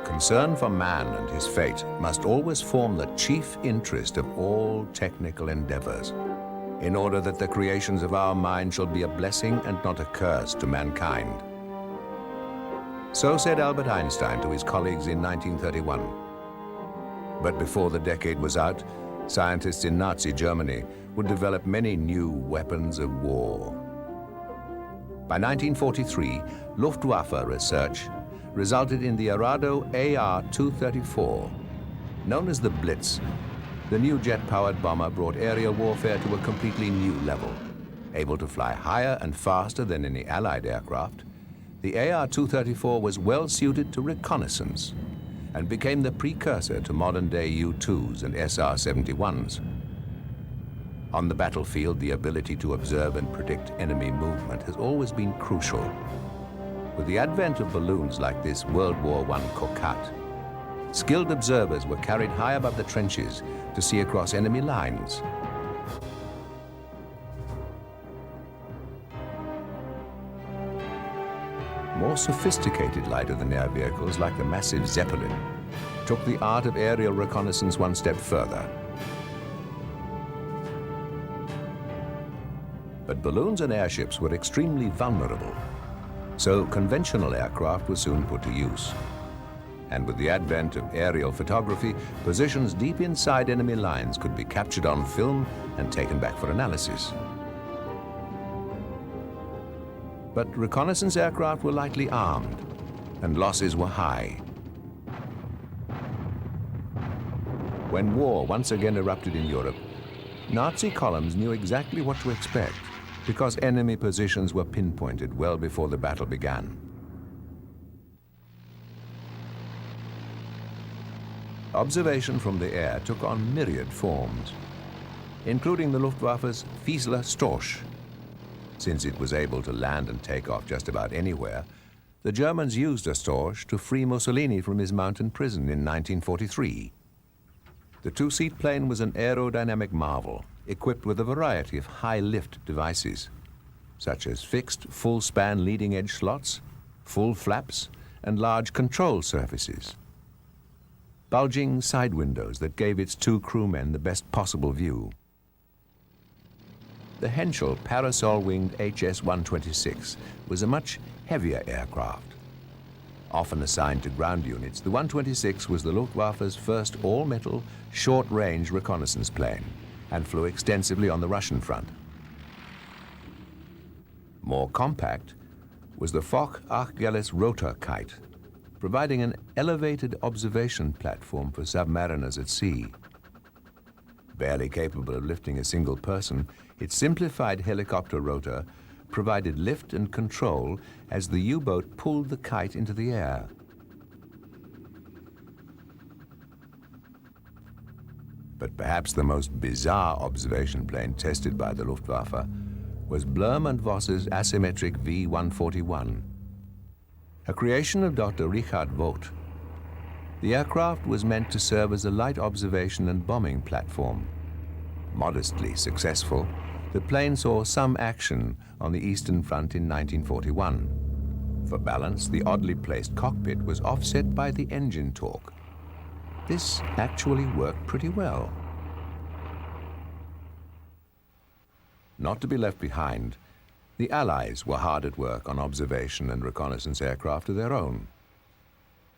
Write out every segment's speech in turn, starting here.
Concern for man and his fate must always form the chief interest of all technical endeavors, in order that the creations of our mind shall be a blessing and not a curse to mankind. So said Albert Einstein to his colleagues in 1931. But before the decade was out, scientists in Nazi Germany would develop many new weapons of war. By 1943, Luftwaffe research resulted in the Arado AR 234. Known as the Blitz, the new jet-powered bomber brought aerial warfare to a completely new level. Able to fly higher and faster than any Allied aircraft, the AR 234 was well suited to reconnaissance and became the precursor to modern-day U-2s and SR-71s. On the battlefield, the ability to observe and predict enemy movement has always been crucial. With the advent of balloons like this World War I Coquette, skilled observers were carried high above the trenches to see across enemy lines. More sophisticated lighter-than-air vehicles like the massive Zeppelin took the art of aerial reconnaissance one step further. But balloons and airships were extremely vulnerable, so conventional aircraft were soon put to use. And with the advent of aerial photography, positions deep inside enemy lines could be captured on film and taken back for analysis. But reconnaissance aircraft were lightly armed, and losses were high. When war once again erupted in Europe, Nazi columns knew exactly what to expect, because enemy positions were pinpointed well before the battle began. Observation from the air took on myriad forms, including the Luftwaffe's Fiesler Storch. Since it was able to land and take off just about anywhere, the Germans used a Storch to free Mussolini from his mountain prison in 1943. The two-seat plane was an aerodynamic marvel, equipped with a variety of high-lift devices, such as fixed full-span leading-edge slots, full flaps, and large control surfaces. Bulging side windows that gave its two crewmen the best possible view. The Henschel parasol-winged HS-126 was a much heavier aircraft. Often assigned to ground units, the 126 was the Luftwaffe's first all-metal, short-range reconnaissance plane and flew extensively on the Russian front. More compact was the Foch Achilles rotor kite, providing an elevated observation platform for submariners at sea. Barely capable of lifting a single person, its simplified helicopter rotor provided lift and control as the U-boat pulled the kite into the air. But perhaps the most bizarre observation plane tested by the Luftwaffe was Blum and Voss's asymmetric V-141, a creation of Dr. Richard Vogt. The aircraft was meant to serve as a light observation and bombing platform. Modestly successful, the plane saw some action on the Eastern Front in 1941. For balance, the oddly placed cockpit was offset by the engine torque. This actually worked pretty well. Not to be left behind, the Allies were hard at work on observation and reconnaissance aircraft of their own.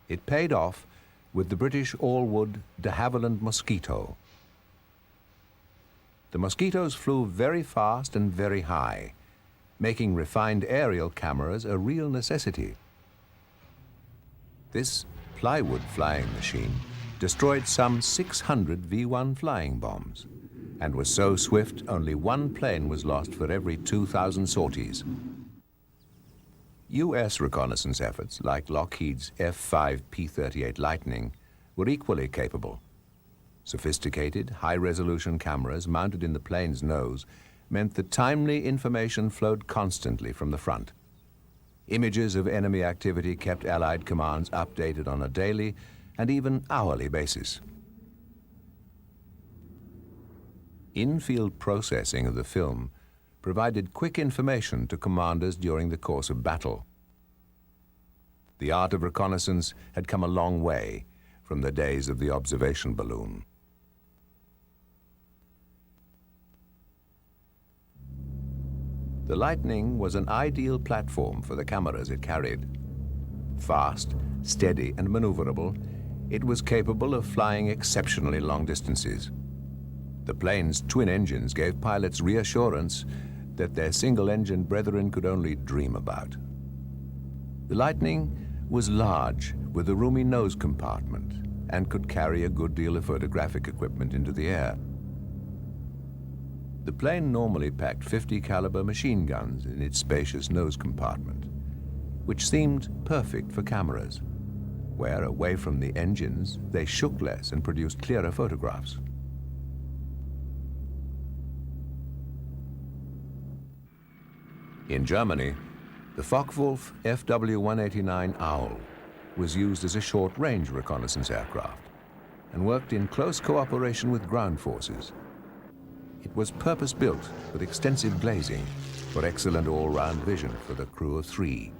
It paid off with the British all-wood de Havilland Mosquito. The Mosquitoes flew very fast and very high, making refined aerial cameras a real necessity. This plywood flying machine destroyed some 600 V-1 flying bombs and was so swift only one plane was lost for every 2,000 sorties. U.S. reconnaissance efforts, like Lockheed's F-5 P-38 Lightning, were equally capable. Sophisticated, high-resolution cameras mounted in the plane's nose meant that timely information flowed constantly from the front. Images of enemy activity kept Allied commands updated on a daily and even hourly basis. In-field processing of the film provided quick information to commanders during the course of battle. The art of reconnaissance had come a long way from the days of the observation balloon. The Lightning was an ideal platform for the cameras it carried. Fast, steady, and maneuverable, it was capable of flying exceptionally long distances. The plane's twin engines gave pilots reassurance that their single-engine brethren could only dream about. The Lightning was large, with a roomy nose compartment, and could carry a good deal of photographic equipment into the air. The plane normally packed 50 caliber machine guns in its spacious nose compartment, which seemed perfect for cameras, where, away from the engines, they shook less and produced clearer photographs. In Germany, the Focke-Wulf FW-189 Owl was used as a short-range reconnaissance aircraft and worked in close cooperation with ground forces. It was purpose-built with extensive glazing for excellent all-round vision for the crew of 3.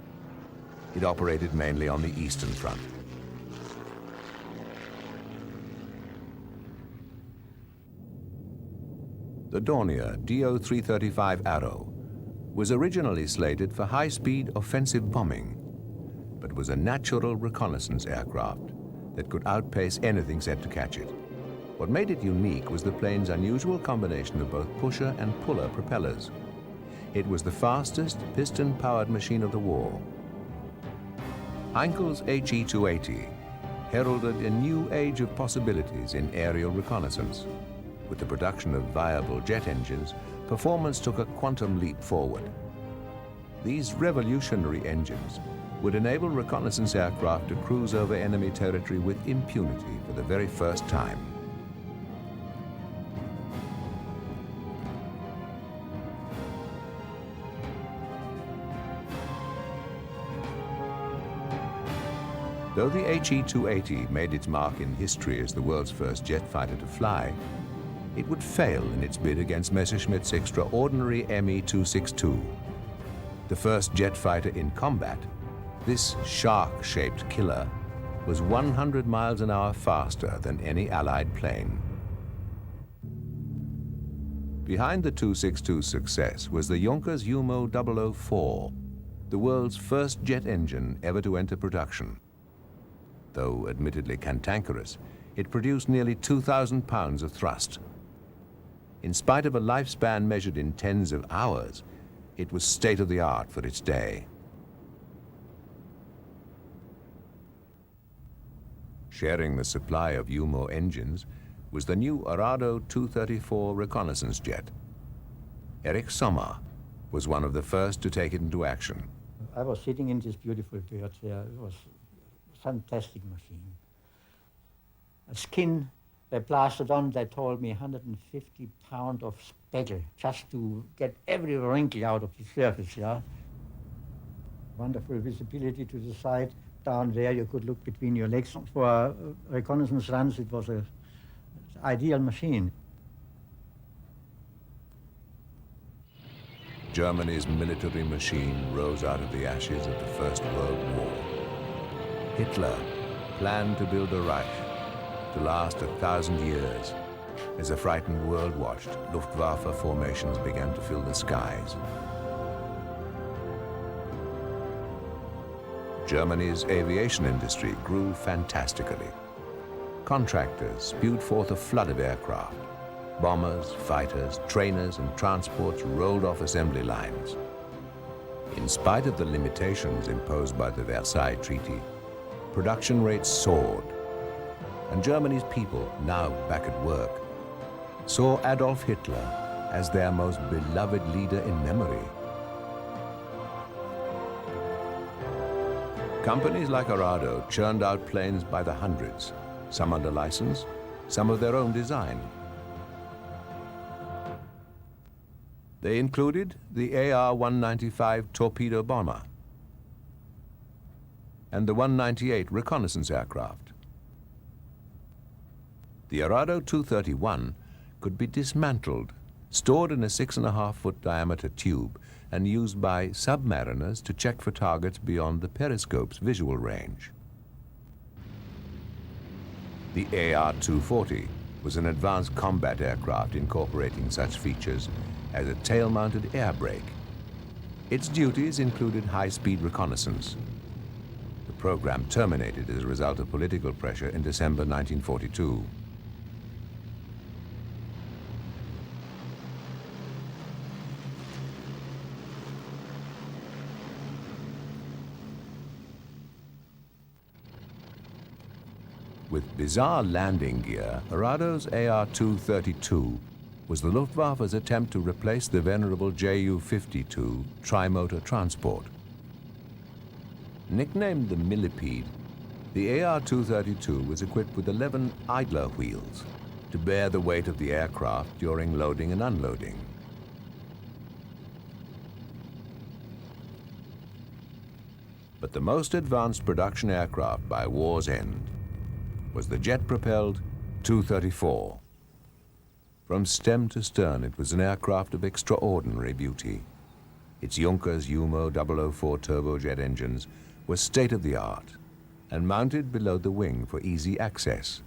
It operated mainly on the Eastern Front. The Dornier DO-335 Arrow was originally slated for high-speed offensive bombing, but was a natural reconnaissance aircraft that could outpace anything set to catch it. What made it unique was the plane's unusual combination of both pusher and puller propellers. It was the fastest piston-powered machine of the war. Heinkel's HE-280 heralded a new age of possibilities in aerial reconnaissance. With the production of viable jet engines, performance took a quantum leap forward. These revolutionary engines would enable reconnaissance aircraft to cruise over enemy territory with impunity for the very first time. Though the HE-280 made its mark in history as the world's first jet fighter to fly, it would fail in its bid against Messerschmitt's extraordinary Me-262. The first jet fighter in combat, this shark-shaped killer was 100 miles an hour faster than any Allied plane. Behind the 262's success was the Junkers Jumo 004, the world's first jet engine ever to enter production. Though admittedly cantankerous, it produced nearly 2,000 pounds of thrust. In spite of a lifespan measured in tens of hours, it was state-of-the-art for its day. Sharing the supply of Jumo engines was the new Arado 234 reconnaissance jet. Erich Sommer was one of the first to take it into action. I was sitting in this beautiful bird there. It was a fantastic machine. A skin they plastered on, they told me 150 pounds of speckle just to get every wrinkle out of the surface, yeah. Wonderful visibility to the side. Down there you could look between your legs. For reconnaissance runs it was an ideal machine. Germany's military machine rose out of the ashes of the First World War. Hitler planned to build a Reich to last 1,000 years. As a frightened world watched, Luftwaffe formations began to fill the skies. Germany's aviation industry grew fantastically. Contractors spewed forth a flood of aircraft. Bombers, fighters, trainers, and transports rolled off assembly lines. In spite of the limitations imposed by the Versailles Treaty, production rates soared, and Germany's people, now back at work, saw Adolf Hitler as their most beloved leader in memory. Companies like Arado churned out planes by the hundreds, some under license, some of their own design. They included the AR-195 torpedo bomber and the 198 reconnaissance aircraft. The Arado 231 could be dismantled stored in a 6.5-foot diameter tube and used by submariners to check for targets beyond the periscope's visual range. The AR-240 was an advanced combat aircraft incorporating such features as a tail-mounted air brake. Its duties included high-speed reconnaissance. The program terminated as a result of political pressure in December 1942. With bizarre landing gear, Arado's AR-232 was the Luftwaffe's attempt to replace the venerable Ju-52 tri-motor transport. Nicknamed the Millipede, the AR-232 was equipped with 11 idler wheels to bear the weight of the aircraft during loading and unloading. But the most advanced production aircraft by war's end was the jet-propelled 234. From stem to stern, it was an aircraft of extraordinary beauty. Its Junkers Jumo 004 turbojet engines were state-of-the-art and mounted below the wing for easy access.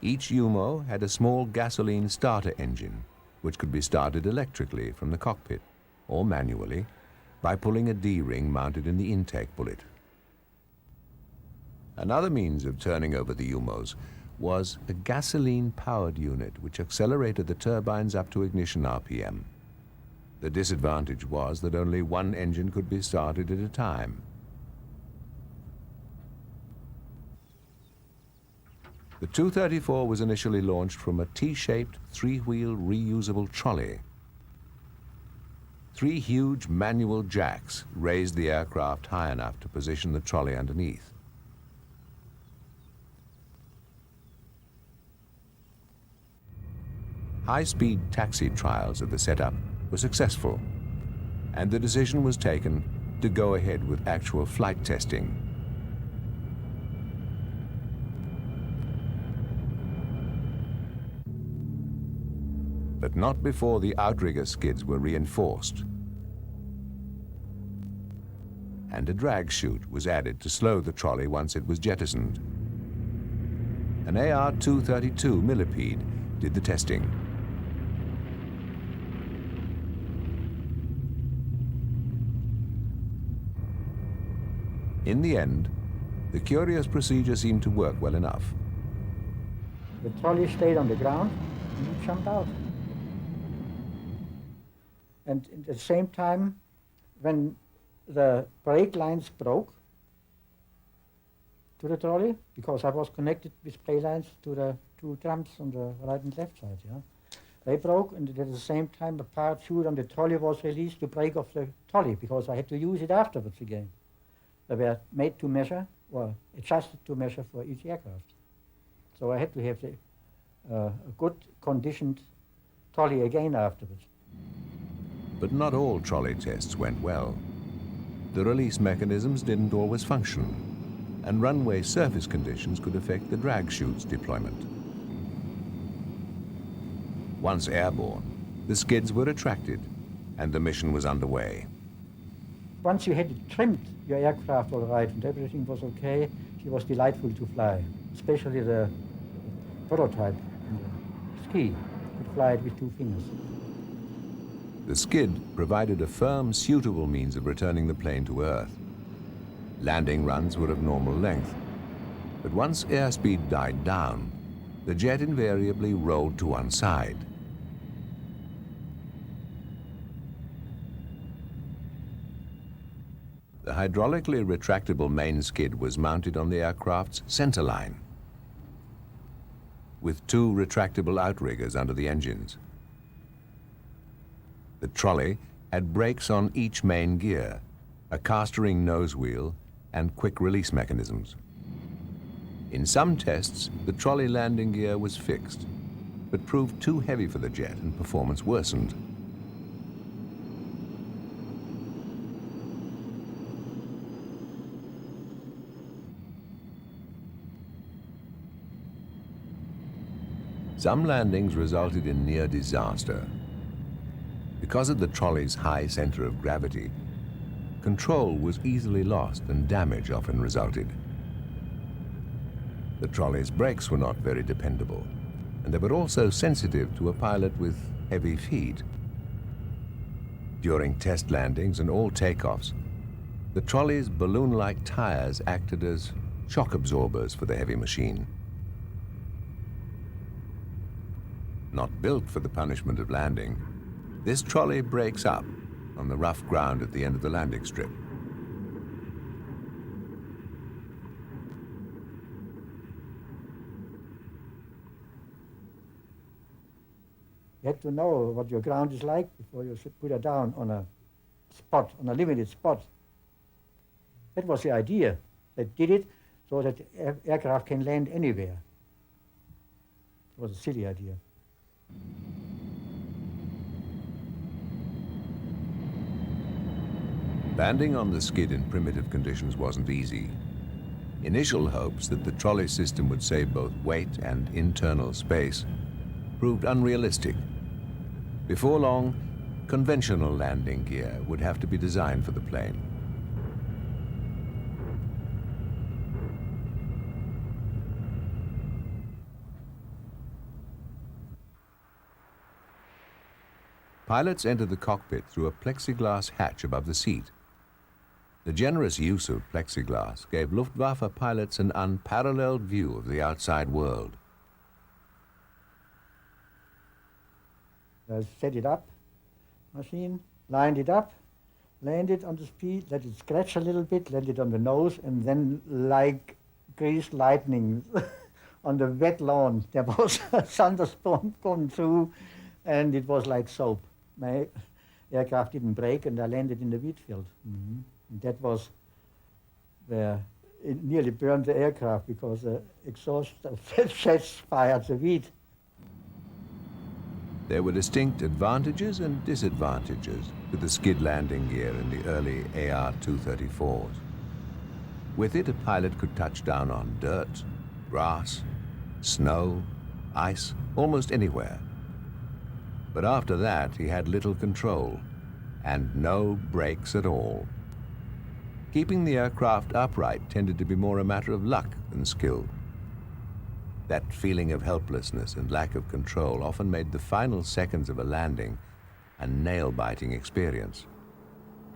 Each Jumo had a small gasoline starter engine, which could be started electrically from the cockpit or manually by pulling a D-ring mounted in the intake bullet. Another means of turning over the Jumos was a gasoline-powered unit which accelerated the turbines up to ignition RPM. The disadvantage was that only one engine could be started at a time. The 234 was initially launched from a T-shaped, three-wheel reusable trolley. 3 huge manual jacks raised the aircraft high enough to position the trolley underneath. High-speed taxi trials of the setup were successful, and the decision was taken to go ahead with actual flight testing. But not before the outrigger skids were reinforced, and a drag chute was added to slow the trolley once it was jettisoned. An AR-232 Millipede did the testing. In the end, the curious procedure seemed to work well enough. The trolley stayed on the ground and we jumped out. And at the same time, when the brake lines broke to the trolley, because I was connected with brake lines to the 2 drums on the right and left side, yeah. They broke, and at the same time a parachute on the trolley was released to break off the trolley, because I had to use it afterwards again. They were made to measure, or adjusted to measure for each aircraft. So I had to have a good conditioned trolley again afterwards. But not all trolley tests went well. The release mechanisms didn't always function, and runway surface conditions could affect the drag chute's deployment. Once airborne, the skids were retracted, and the mission was underway. Once you had it trimmed, your aircraft all right, and everything was okay, it was delightful to fly, especially the prototype, the ski. You could fly it with 2 fingers. The skid provided a firm, suitable means of returning the plane to Earth. Landing runs were of normal length, but once airspeed died down, the jet invariably rolled to one side. The hydraulically retractable main skid was mounted on the aircraft's centerline, with 2 retractable outriggers under the engines. The trolley had brakes on each main gear, a caster-ring nose wheel, and quick release mechanisms. In some tests, the trolley landing gear was fixed, but proved too heavy for the jet and performance worsened. Some landings resulted in near disaster. Because of the trolley's high center of gravity, control was easily lost and damage often resulted. The trolley's brakes were not very dependable, and they were also sensitive to a pilot with heavy feet. During test landings and all takeoffs, the trolley's balloon-like tires acted as shock absorbers for the heavy machine. Not built for the punishment of landing, this trolley breaks up on the rough ground at the end of the landing strip. You have to know what your ground is like before you should put it down on a spot, on a limited spot. That was the idea. They did it so that aircraft can land anywhere. It was a silly idea. Landing on the skid in primitive conditions wasn't easy. Initial hopes that the trolley system would save both weight and internal space proved unrealistic. Before long, conventional landing gear would have to be designed for the plane. Pilots entered the cockpit through a plexiglass hatch above the seat. The generous use of plexiglass gave Luftwaffe pilots an unparalleled view of the outside world. I set it up, machine, lined it up, landed on the speed, let it scratch a little bit, landed on the nose, and then like greased lightning on the wet lawn, there was a thunderstorm going through, and it was like soap. My aircraft didn't break, and I landed in the wheat field. And that was where it nearly burned the aircraft because the exhaust jets fired the wheat. There were distinct advantages and disadvantages to the skid landing gear in the early AR-234s. With it, a pilot could touch down on dirt, grass, snow, ice, almost anywhere. But after that, he had little control and no brakes at all. Keeping the aircraft upright tended to be more a matter of luck than skill. That feeling of helplessness and lack of control often made the final seconds of a landing a nail-biting experience.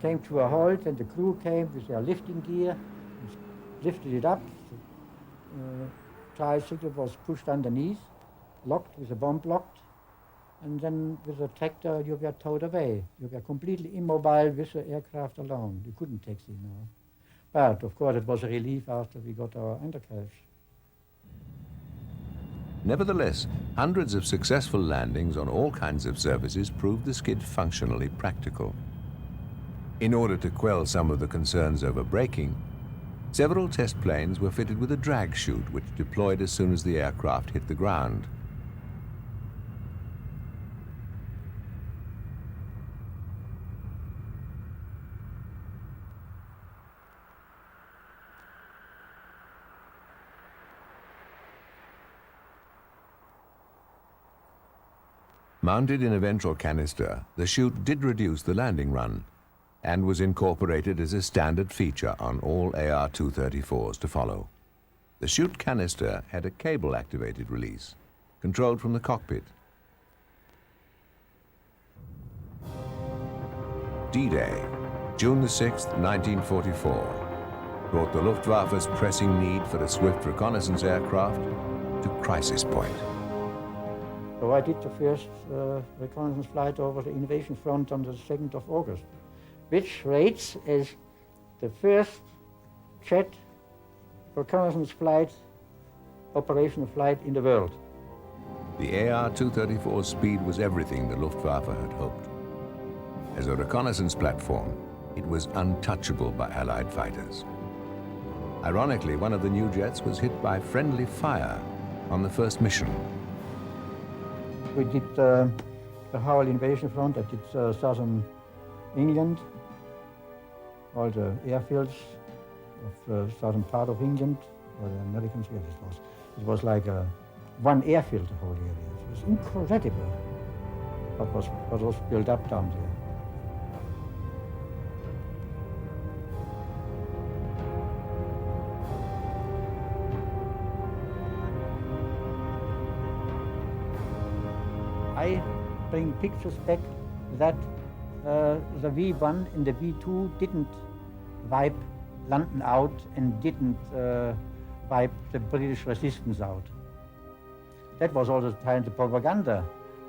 Came to a halt, and the crew came with their lifting gear, and lifted it up. The tricycle was pushed underneath, locked with a bomb locked, and then with a tractor you were towed away. You were completely immobile with the aircraft alone. You couldn't taxi now. But of course it was a relief after we got our undercarriage. Nevertheless, hundreds of successful landings on all kinds of surfaces proved the skid functionally practical. In order to quell some of the concerns over braking, several test planes were fitted with a drag chute which deployed as soon as the aircraft hit the ground. Mounted in a ventral canister, the chute did reduce the landing run and was incorporated as a standard feature on all AR-234s to follow. The chute canister had a cable-activated release, controlled from the cockpit. D-Day, June the 6th, 1944, brought the Luftwaffe's pressing need for a swift reconnaissance aircraft to crisis point. So I did the first reconnaissance flight over the invasion front on the 2nd of August, which rates as the first jet reconnaissance flight, operational flight in the world. The AR-234's speed was everything the Luftwaffe had hoped. As a reconnaissance platform, it was untouchable by Allied fighters. Ironically, one of the new jets was hit by friendly fire on the first mission. We did the whole invasion front. I did southern England, all the airfields of the southern part of England, where the Americans, yes, it was like a one airfield, the whole area. It was incredible what was built up down there. I bring pictures back that the V1 and the V2 didn't wipe London out and didn't wipe the British resistance out. That was all the time the propaganda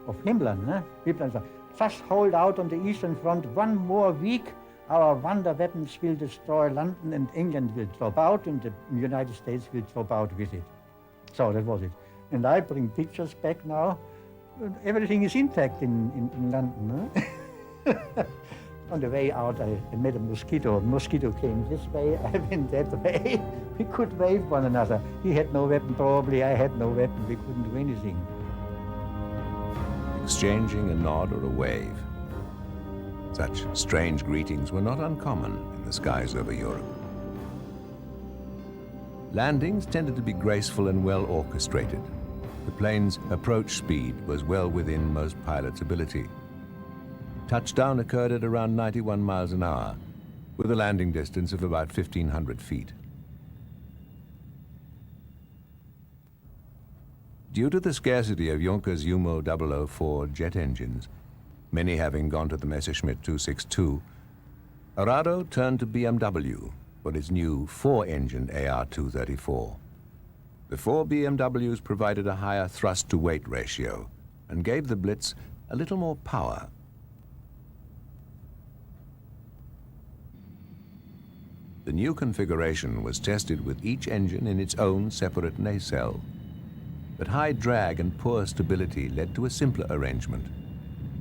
of Himmler. Himmler said, just hold out on the Eastern Front one more week, our wonder weapons will destroy London and England will drop out and the United States will drop out with it. So that was it. And I bring pictures back now. Everything is intact in London. On the way out, I met a mosquito. A mosquito came this way, I went that way. We could wave one another. He had no weapon, probably I had no weapon. We couldn't do anything. Exchanging a nod or a wave. Such strange greetings were not uncommon in the skies over Europe. Landings tended to be graceful and well orchestrated. The plane's approach speed was well within most pilots' ability. Touchdown occurred at around 91 miles an hour, with a landing distance of about 1,500 feet. Due to the scarcity of Juncker's Jumo 004 jet engines, many having gone to the Messerschmitt 262, Arado turned to BMW for its new 4-engined AR 234. The 4 BMWs provided a higher thrust-to-weight ratio and gave the Blitz a little more power. The new configuration was tested with each engine in its own separate nacelle. But high drag and poor stability led to a simpler arrangement.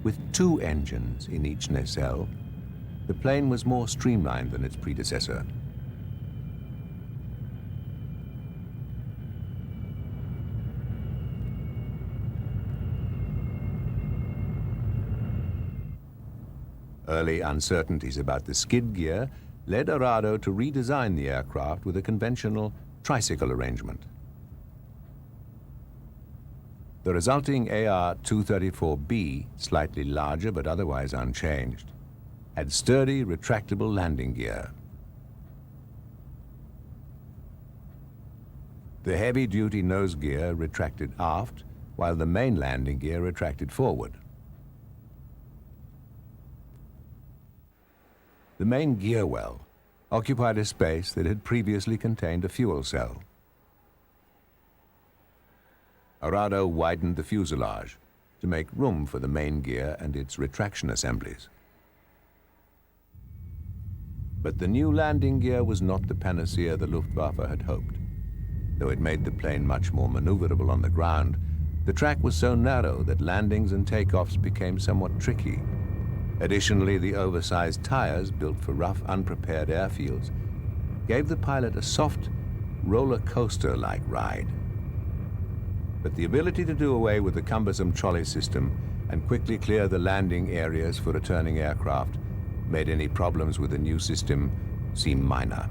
With 2 engines in each nacelle, the plane was more streamlined than its predecessor. Early uncertainties about the skid gear led Arado to redesign the aircraft with a conventional tricycle arrangement. The resulting AR 234B, slightly larger but otherwise unchanged, had sturdy, retractable landing gear. The heavy-duty nose gear retracted aft, while the main landing gear retracted forward. The main gear well occupied a space that had previously contained a fuel cell. Arado widened the fuselage to make room for the main gear and its retraction assemblies. But the new landing gear was not the panacea the Luftwaffe had hoped. Though it made the plane much more maneuverable on the ground, the track was so narrow that landings and takeoffs became somewhat tricky. Additionally, the oversized tires, built for rough, unprepared airfields, gave the pilot a soft, roller coaster-like ride. But the ability to do away with the cumbersome trolley system and quickly clear the landing areas for returning aircraft made any problems with the new system seem minor.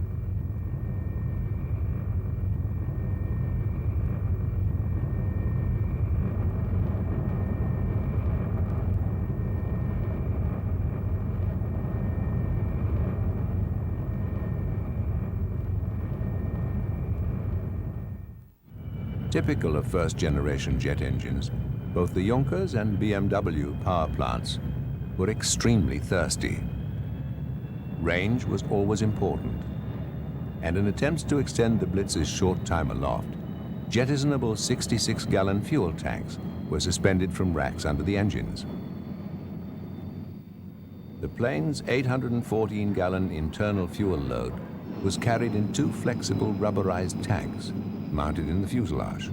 Typical of first-generation jet engines, both the Junkers and BMW power plants were extremely thirsty. Range was always important, and in attempts to extend the Blitz's short time aloft, jettisonable 66-gallon fuel tanks were suspended from racks under the engines. The plane's 814-gallon internal fuel load was carried in 2 flexible rubberized tanks mounted in the fuselage.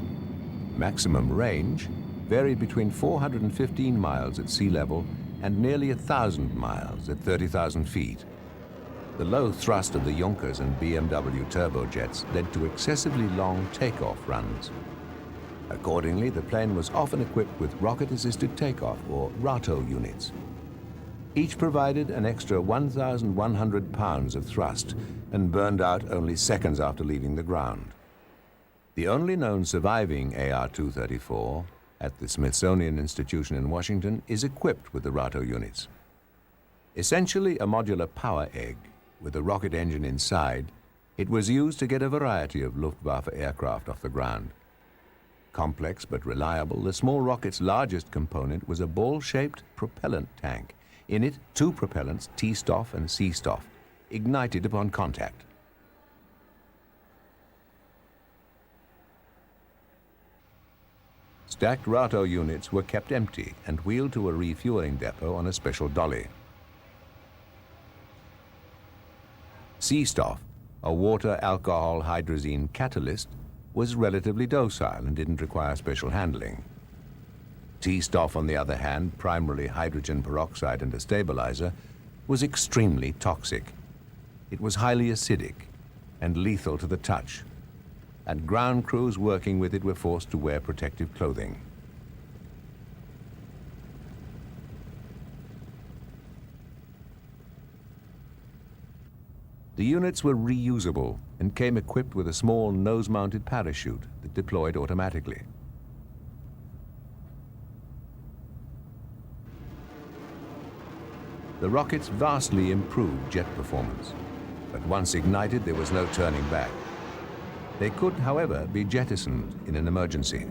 Maximum range varied between 415 miles at sea level and nearly 1,000 miles at 30,000 feet. The low thrust of the Junkers and BMW turbojets led to excessively long takeoff runs. Accordingly, the plane was often equipped with rocket-assisted takeoff, or RATO units. Each provided an extra 1,100 pounds of thrust and burned out only seconds after leaving the ground. The only known surviving AR-234 at the Smithsonian Institution in Washington is equipped with the Arado units. Essentially a modular power egg with a rocket engine inside, it was used to get a variety of Luftwaffe aircraft off the ground. Complex but reliable, the small rocket's largest component was a ball-shaped propellant tank. In it, two propellants, T-Stoff and C-Stoff, ignited upon contact. Stacked Arado units were kept empty and wheeled to a refueling depot on a special dolly. C-Stoff, a water alcohol hydrazine catalyst, was relatively docile and didn't require special handling. T-Stoff, on the other hand, primarily hydrogen peroxide and a stabilizer, was extremely toxic. It was highly acidic and lethal to the touch, and ground crews working with it were forced to wear protective clothing. The units were reusable and came equipped with a small nose-mounted parachute that deployed automatically. The rockets vastly improved jet performance, but once ignited, there was no turning back. They could, however, be jettisoned in an emergency.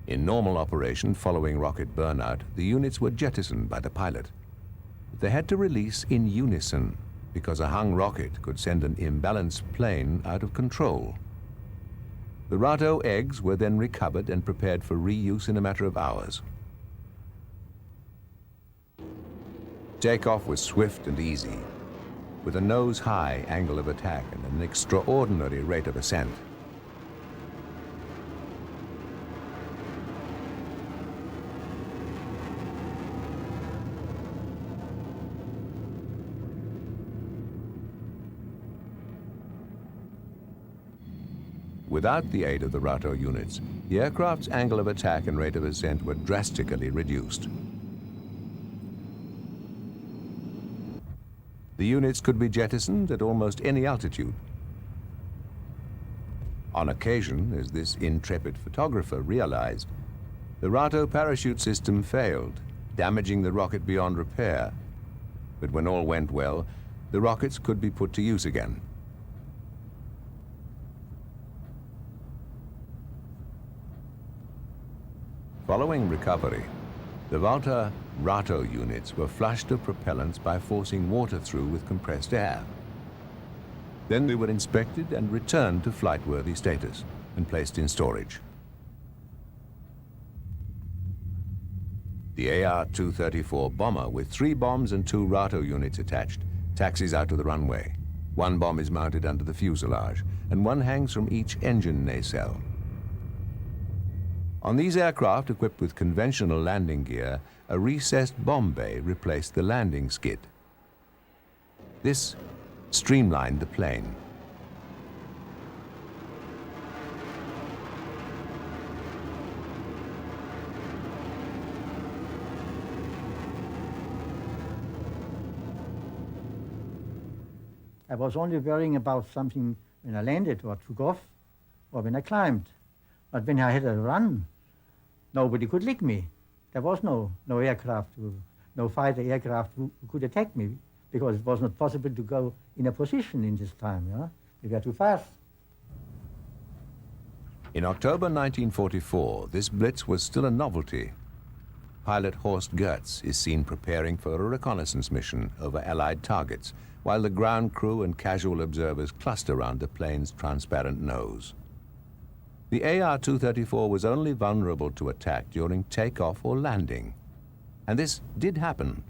In normal operation following rocket burnout, the units were jettisoned by the pilot. They had to release in unison because a hung rocket could send an imbalanced plane out of control. The Arado eggs were then recovered and prepared for reuse in a matter of hours. Takeoff was swift and easy, with a nose-high angle of attack and an extraordinary rate of ascent. Without the aid of the Arado units, the aircraft's angle of attack and rate of ascent were drastically reduced. The units could be jettisoned at almost any altitude. On occasion, as this intrepid photographer realized, the Arado parachute system failed, damaging the rocket beyond repair. But when all went well, the rockets could be put to use again. Following recovery, the Arado units were flushed of propellants by forcing water through with compressed air. Then they were inspected and returned to flight-worthy status and placed in storage. The AR-234 bomber, with 3 bombs and 2 Arado units attached, taxis out to the runway. 1 bomb is mounted under the fuselage, and 1 hangs from each engine nacelle. On these aircraft, equipped with conventional landing gear, a recessed bomb bay replaced the landing skid. This streamlined the plane. I was only worrying about something when I landed or took off or when I climbed. But when I had a run, nobody could lick me. There was no aircraft, no fighter aircraft who could attack me because it was not possible to go in a position in this time. Yeah? We were too fast. In October 1944, this blitz was still a novelty. Pilot Horst Goetz is seen preparing for a reconnaissance mission over Allied targets, while the ground crew and casual observers cluster around the plane's transparent nose. The AR-234 was only vulnerable to attack during takeoff or landing. And this did happen.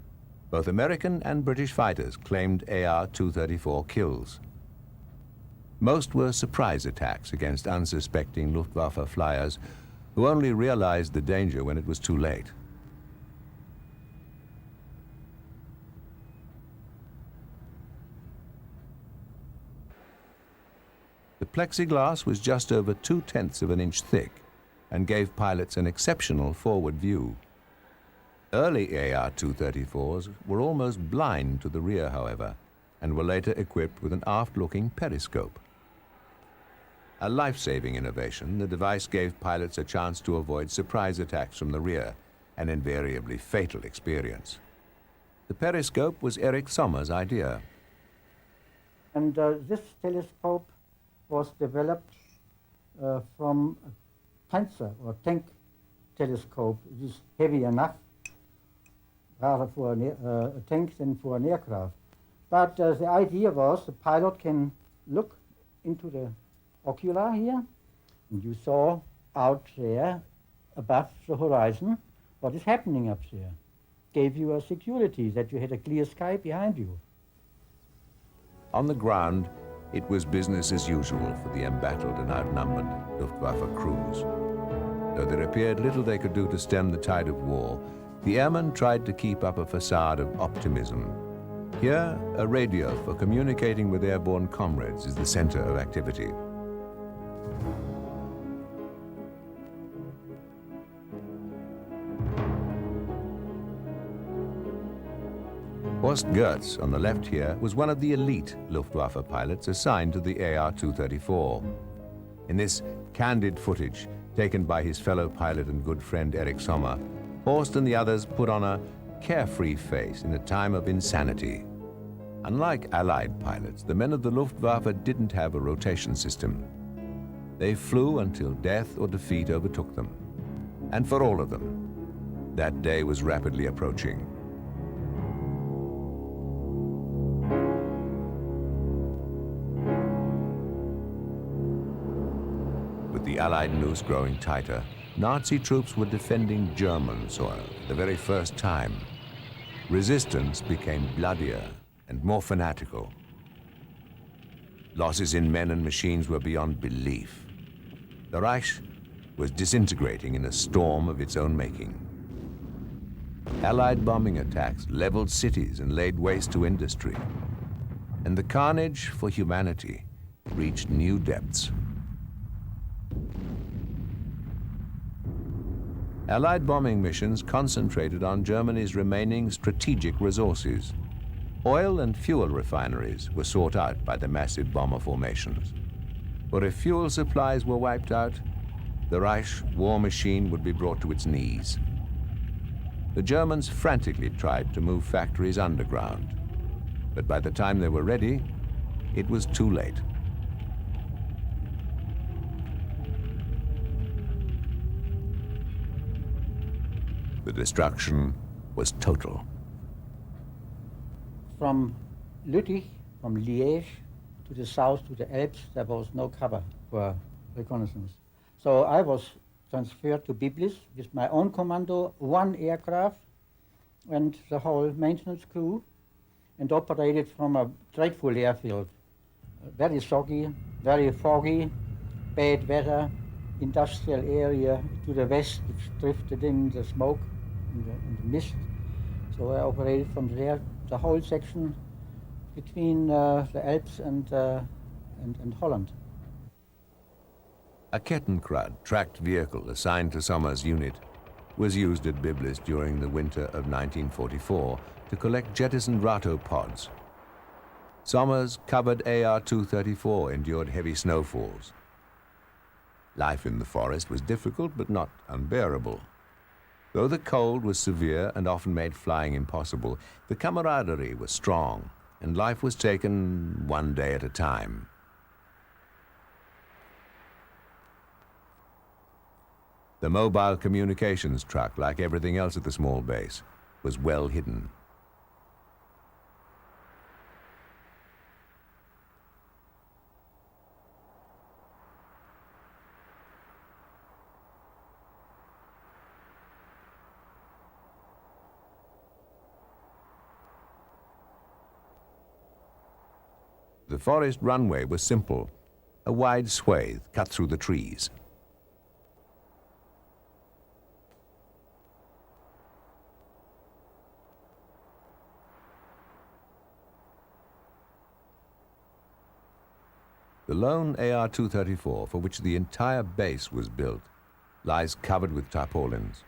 Both American and British fighters claimed AR-234 kills. Most were surprise attacks against unsuspecting Luftwaffe flyers who only realized the danger when it was too late. The plexiglass was just over 2/10 of an inch thick and gave pilots an exceptional forward view. Early AR-234s were almost blind to the rear, however, and were later equipped with an aft-looking periscope. A life-saving innovation, the device gave pilots a chance to avoid surprise attacks from the rear, an invariably fatal experience. The periscope was Eric Sommer's idea. And this telescope was developed from a Panzer or tank telescope. It is heavy enough, rather for a tank than for an aircraft. But the idea was the pilot can look into the ocular here, and you saw out there above the horizon what is happening up there. Gave you a security that you had a clear sky behind you. On the ground, it was business as usual for the embattled and outnumbered Luftwaffe crews. Though there appeared little they could do to stem the tide of war, the airmen tried to keep up a facade of optimism. Here, a radio for communicating with airborne comrades is the center of activity. Horst Goetz, on the left here, was one of the elite Luftwaffe pilots assigned to the AR-234. In this candid footage, taken by his fellow pilot and good friend Eric Sommer, Horst and the others put on a carefree face in a time of insanity. Unlike Allied pilots, the men of the Luftwaffe didn't have a rotation system. They flew until death or defeat overtook them. And for all of them, that day was rapidly approaching. With the Allied noose growing tighter, Nazi troops were defending German soil for the very first time. Resistance became bloodier and more fanatical. Losses in men and machines were beyond belief. The Reich was disintegrating in a storm of its own making. Allied bombing attacks leveled cities and laid waste to industry. And the carnage for humanity reached new depths. Allied bombing missions concentrated on Germany's remaining strategic resources. Oil and fuel refineries were sought out by the massive bomber formations. For if fuel supplies were wiped out, the Reich war machine would be brought to its knees. The Germans frantically tried to move factories underground, but by the time they were ready, it was too late. The destruction was total. From Lüttich, from Liège to the south to the Alps, there was no cover for reconnaissance. So I was transferred to Biblis with my own commando, one aircraft and the whole maintenance crew, and operated from a dreadful airfield. Very soggy, very foggy, bad weather, industrial area to the west, which drifted in the smoke and the mist. So I operated from there, the whole section between the Alps and Holland. A Kettenkrad tracked vehicle assigned to Sommer's unit was used at Biblis during the winter of 1944 to collect jettisoned Rato pods. Sommer's covered AR-234 endured heavy snowfalls. Life in the forest was difficult but not unbearable. Though the cold was severe and often made flying impossible, the camaraderie was strong and life was taken one day at a time. The mobile communications truck, like everything else at the small base, was well hidden. The forest runway was simple, a wide swathe cut through the trees. The lone AR-234, for which the entire base was built, lies covered with tarpaulins.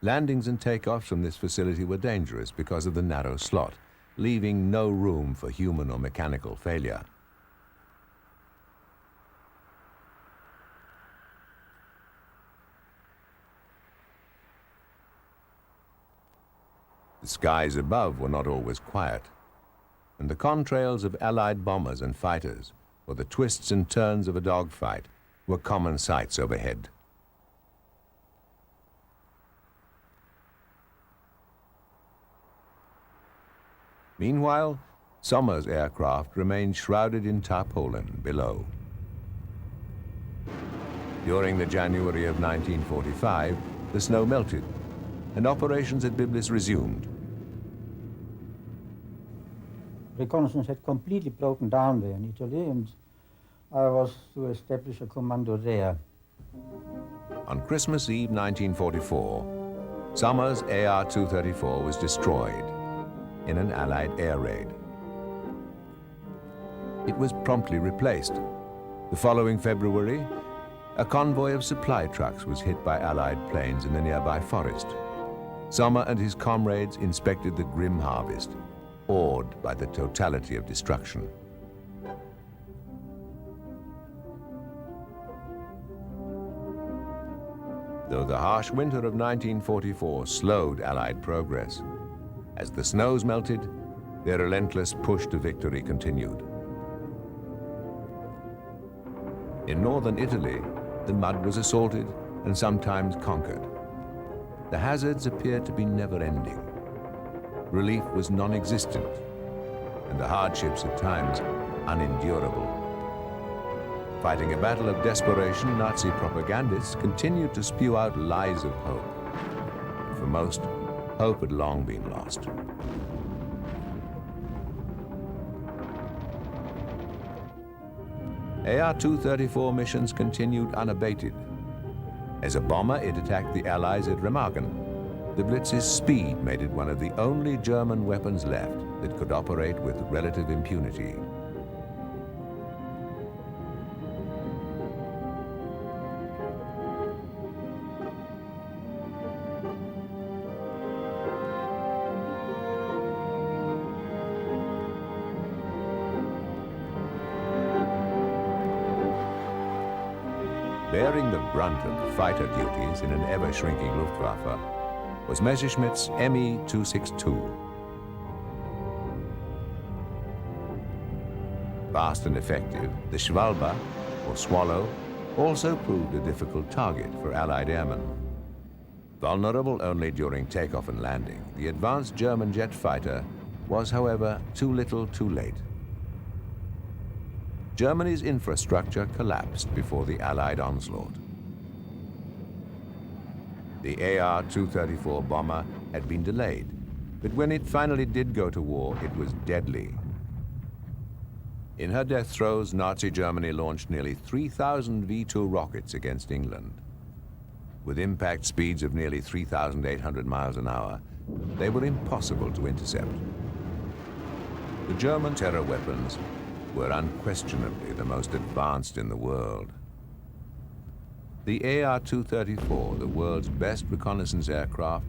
Landings and takeoffs from this facility were dangerous because of the narrow slot, leaving no room for human or mechanical failure. The skies above were not always quiet, and the contrails of Allied bombers and fighters, or the twists and turns of a dogfight, were common sights overhead. Meanwhile, Sommer's aircraft remained shrouded in tarpaulin below. During the January of 1945, the snow melted, and operations at Biblis resumed. Reconnaissance had completely broken down there in Italy, and I was to establish a commando there. On Christmas Eve 1944, Sommer's AR-234 was destroyed in an Allied air raid. It was promptly replaced. The following February, a convoy of supply trucks was hit by Allied planes in the nearby forest. Sommer and his comrades inspected the grim harvest, awed by the totality of destruction. Though the harsh winter of 1944 slowed Allied progress, as the snows melted, their relentless push to victory continued. In northern Italy, the mud was assaulted and sometimes conquered. The hazards appeared to be never-ending. Relief was non-existent, and the hardships at times unendurable. Fighting a battle of desperation, Nazi propagandists continued to spew out lies of hope. For most, hope had long been lost. AR-234 missions continued unabated. As a bomber, it attacked the Allies at Remagen. The Blitz's speed made it one of the only German weapons left that could operate with relative impunity. Bearing the brunt of fighter duties in an ever-shrinking Luftwaffe was Messerschmitt's Me-262. Fast and effective, the Schwalbe, or Swallow, also proved a difficult target for Allied airmen. Vulnerable only during takeoff and landing, the advanced German jet fighter was, however, too little too late. Germany's infrastructure collapsed before the Allied onslaught. The AR-234 bomber had been delayed, but when it finally did go to war, it was deadly. In her death throes, Nazi Germany launched nearly 3,000 V-2 rockets against England. With impact speeds of nearly 3,800 miles an hour, they were impossible to intercept. The German terror weapons were unquestionably the most advanced in the world. The AR-234, the world's best reconnaissance aircraft,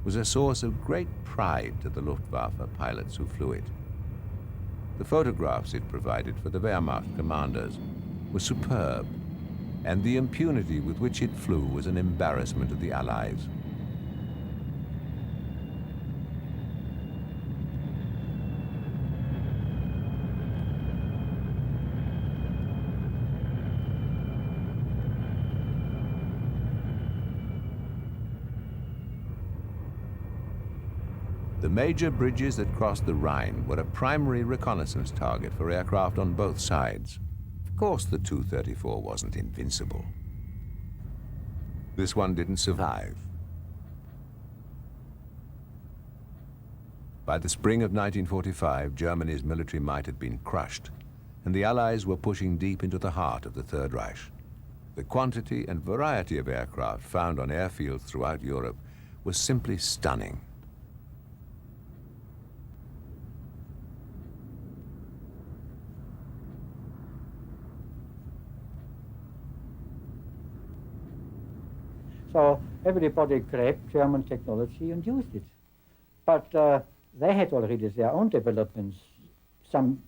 was a source of great pride to the Luftwaffe pilots who flew it. The photographs it provided for the Wehrmacht commanders were superb, and the impunity with which it flew was an embarrassment to the Allies. The major bridges that crossed the Rhine were a primary reconnaissance target for aircraft on both sides. Of course, the 234 wasn't invincible. This one didn't survive. By the spring of 1945, Germany's military might had been crushed, and the Allies were pushing deep into the heart of the Third Reich. The quantity and variety of aircraft found on airfields throughout Europe was simply stunning. So everybody grabbed German technology and used it. But they had already their own developments. Some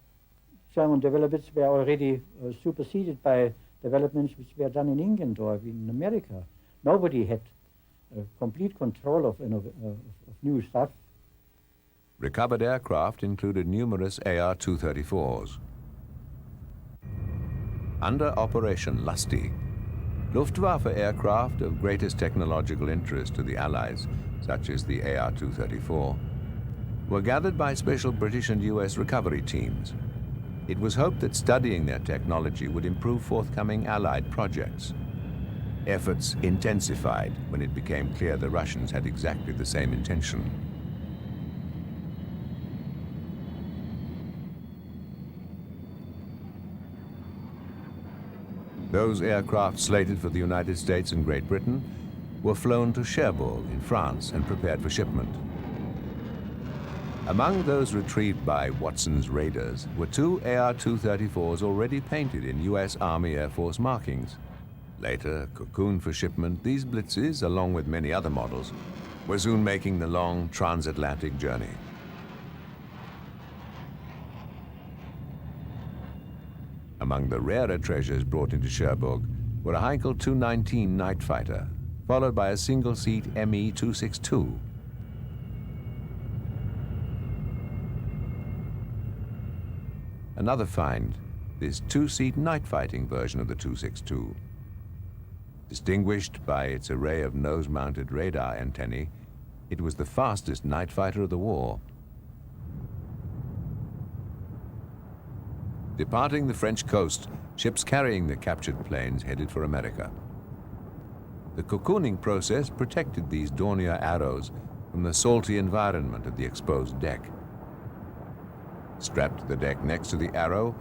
German developments were already superseded by developments which were done in England or in America. Nobody had complete control of new stuff. Recovered aircraft included numerous AR-234s. Under Operation Lusty, Luftwaffe aircraft of greatest technological interest to the Allies, such as the AR-234, were gathered by special British and US recovery teams. It was hoped that studying their technology would improve forthcoming Allied projects. Efforts intensified when it became clear the Russians had exactly the same intention. Those aircraft slated for the United States and Great Britain were flown to Cherbourg in France and prepared for shipment. Among those retrieved by Watson's raiders were two AR-234s already painted in US Army Air Force markings. Later, cocooned for shipment, these Blitzes, along with many other models, were soon making the long transatlantic journey. Among the rarer treasures brought into Cherbourg were a Heinkel 219 night fighter, followed by a single-seat Me-262. Another find, this two-seat night-fighting version of the 262. Distinguished by its array of nose-mounted radar antennae, it was the fastest night fighter of the war. Departing the French coast, ships carrying the captured planes headed for America. The cocooning process protected these Dornier arrows from the salty environment of the exposed deck. Strapped to the deck next to the arrow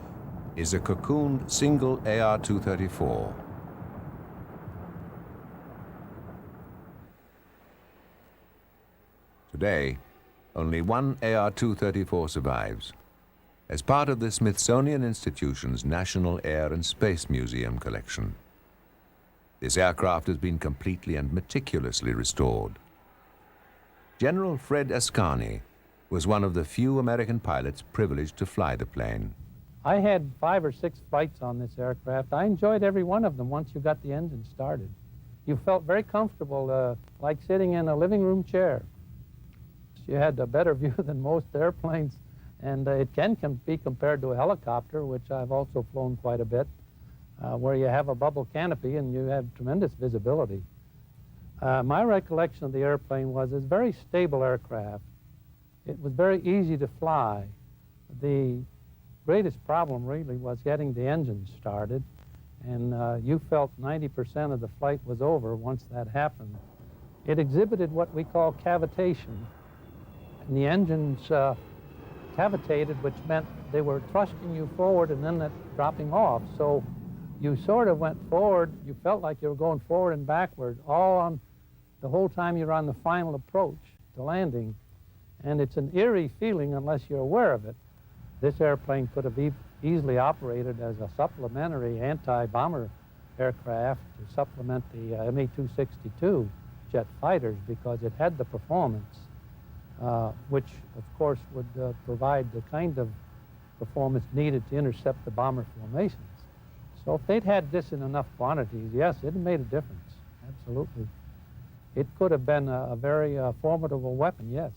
is a cocooned single AR-234. Today, only one AR-234 survives, as part of the Smithsonian Institution's National Air and Space Museum collection. This aircraft has been completely and meticulously restored. General Fred Ascani was one of the few American pilots privileged to fly the plane. I had 5 or 6 flights on this aircraft. I enjoyed every one of them once you got the engine started. You felt very comfortable, like sitting in a living room chair. You had a better view than most airplanes, and it can be compared to a helicopter, which I've also flown quite a bit, where you have a bubble canopy and you have tremendous visibility. My recollection of the airplane was it's a very stable aircraft. It was very easy to fly. The greatest problem really was getting the engine started, and you felt 90% of the flight was over once that happened. It exhibited what we call cavitation, and the engines cavitated, which meant they were thrusting you forward and then dropping off. So you sort of went forward. You felt like you were going forward and backward all on the whole time you're on the final approach to landing. And it's an eerie feeling unless you're aware of it. This airplane could have easily operated as a supplementary anti-bomber aircraft to supplement the Me-262 jet fighters, because it had the performance, which of course would provide the kind of performance needed to intercept the bomber formations. So if they'd had this in enough quantities, yes, it made a difference, absolutely. It could have been a very formidable weapon, yes.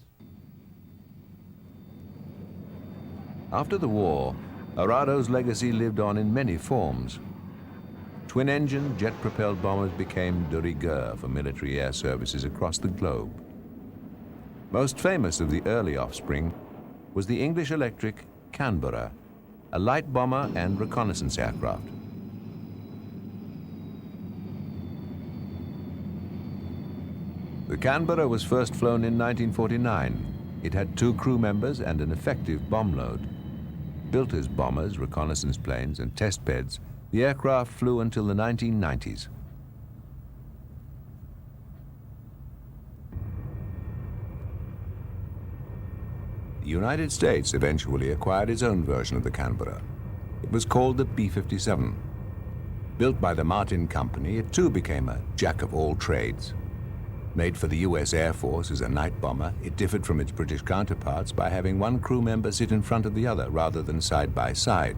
After the war, Arado's legacy lived on in many forms. Twin-engine, jet-propelled bombers became de rigueur for military air services across the globe. Most famous of the early offspring was the English electric Canberra, a light bomber and reconnaissance aircraft. The Canberra was first flown in 1949. It had 2 crew members and an effective bomb load. Built as bombers, reconnaissance planes, and test beds, the aircraft flew until the 1990s. The United States eventually acquired its own version of the Canberra. It was called the B-57. Built by the Martin Company, it too became a jack of all trades. Made for the US Air Force as a night bomber, it differed from its British counterparts by having one crew member sit in front of the other rather than side by side.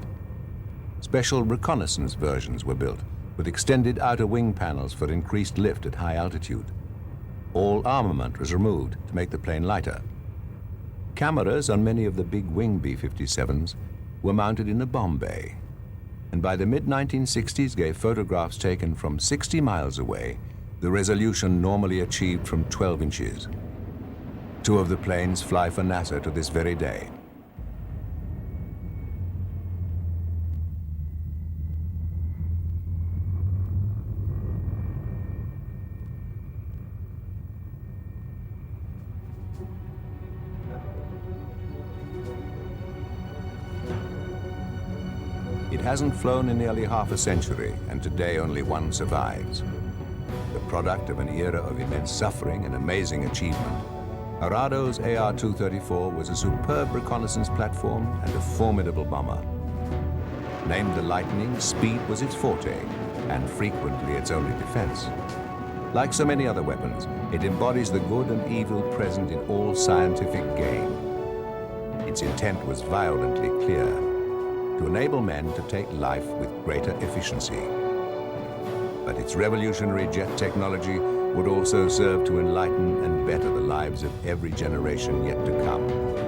Special reconnaissance versions were built, with extended outer wing panels for increased lift at high altitude. All armament was removed to make the plane lighter. Cameras on many of the big wing B-57s were mounted in a bomb bay, and by the mid-1960s gave photographs taken from 60 miles away the resolution normally achieved from 12 inches. Two of the planes fly for NASA to this very day. It hasn't flown in nearly half a century, and today only one survives. The product of an era of immense suffering and amazing achievement, Arado's AR-234 was a superb reconnaissance platform and a formidable bomber. Named the Lightning, speed was its forte, and frequently its only defense. Like so many other weapons, it embodies the good and evil present in all scientific game. Its intent was violently clear: to enable men to take life with greater efficiency. But its revolutionary jet technology would also serve to enlighten and better the lives of every generation yet to come.